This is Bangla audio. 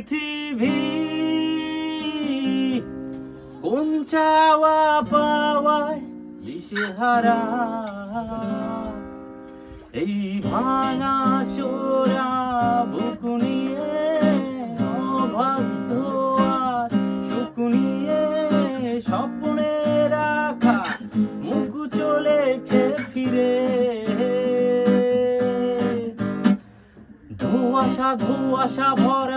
পৃথিবী কোন চাওয়া পাওয়ায় দিশেহারা, এই ভাঙা চোরা বুক নিয়ে অবাধ্য আর সুখ নিয়ে স্বপ্নে রাখা মুখ চলেছে ফিরে। ধোঁয়াশা ধোঁয়াশা ভরা